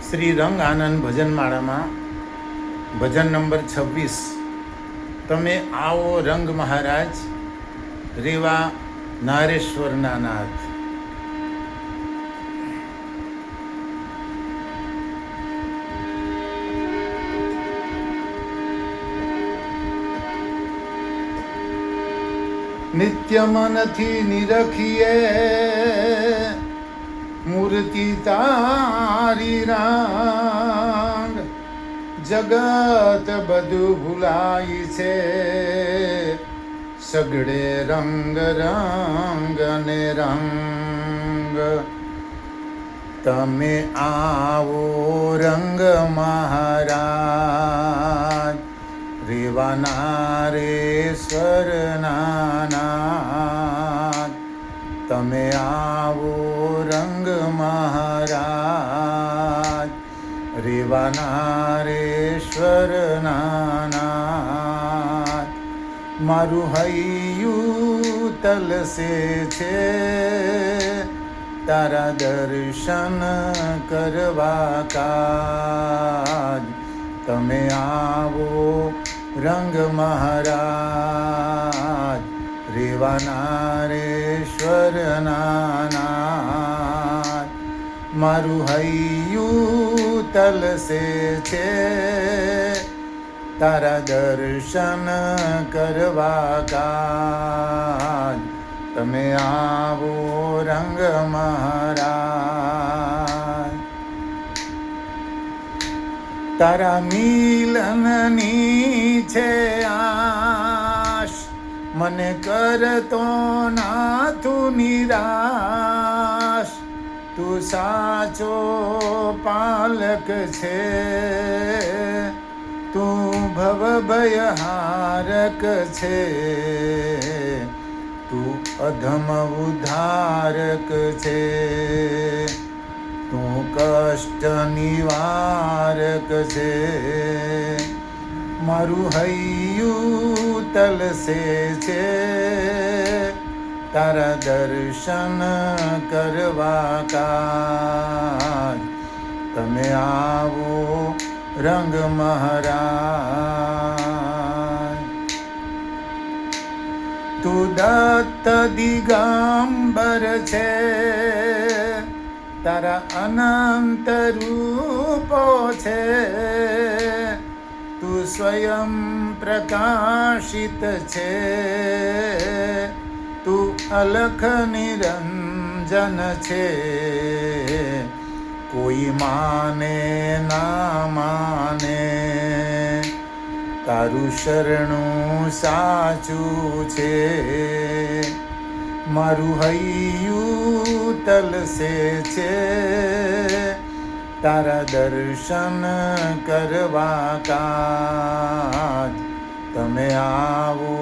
શ્રી રંગ આનંદ ભજનમાળામાં ભજન નંબર 26 તમે આવો રંગ મહારાજ રેવા નારેશ્વરના નાથ. નિત્ય મનથી નિરખીએ મૂર્તિ તારી રાંગ, જગત બધું ભૂલાય છે સગડે રંગ રંગ ને રંગ. તમે આવો રંગ મહારાજ રેવા નારેશ્વરના નાથ. તમે આવો રંગ મહારાજ રેવા નારેશ્વરના નાથ. મારું હૈયું તલસે છે તારા દર્શન કરવા કાજ. તમે આવો રંગ મહારાજ રેવા નારેશ્વરના નાથ. મારું હૈયું તલસે છે તારા દર્શન કરવા કાજ. તમે આવો રંગ મહારાજ. તારા મિલનની છે આશ, મને કરતો નાથું નિરાશ. તું સાચો પાલક છે, તું ભવ ભયહારક છે. તું અધમ ઉદ્ધારક છે, તું કષ્ટ નિવારક છે. મારું હૈયું તલસે છે તારા દર્શન કરવા કાજ. તમે આવો રંગ મહારાજ. તું દત્ત દિગંબર છે, તારા અનંત રૂપો છે. તું સ્વયં પ્રકાશિત છે, તું અલખ નિરંજન છે. કોઈ માને ના માને તારું શરણું સાચું છે. મારું હૈયું તલસે છે તારા દર્શન કરવા કાજ. તમે આવો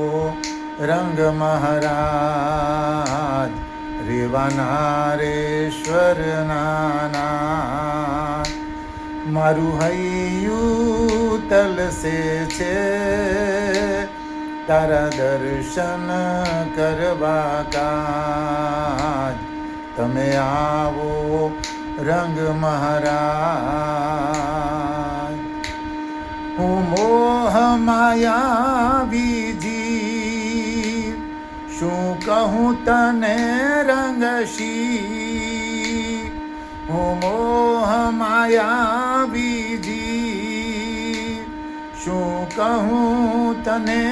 રંગ મહારાજ રેવા નારેશ્વરના નાથ. મારું હૈયું તલસે છે તારા દર્શન કરવા કાજ. તમે આવો રંગ મહારાજ. હું મોહ માયા બીજી શું કહું તને રંગશી. હું મોહ માયા બીજી શું કહું તને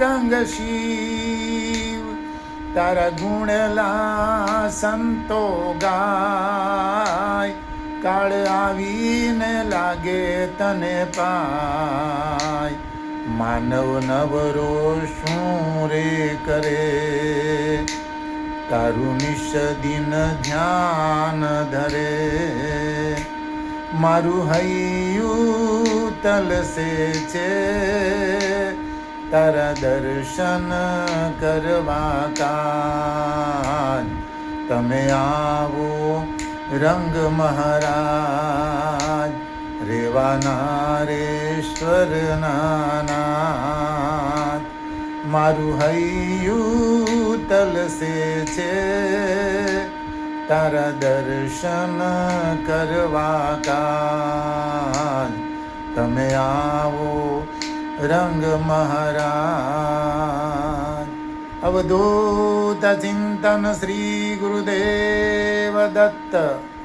રંગશી. તારા ગુણલા સંતો ગાય, કાળ આવીને લાગે તને પાય. માનવ નવરો શું રે કરે, તારું નિષદિન ધ્યાન ધરે. મારું હૈયું તલસે છે તારા દર્શન કરવા કાજ. તમે આવો રંગ મહારાજ રેવા નારેશ્વરના નાથ. મારું હૈયું તલસે છે તારા દર્શન કરવા કાજ તમે આવો રંગ મહારાજ. અવધૂત ચિંતન શ્રી ગુરુદેવ દત્ત.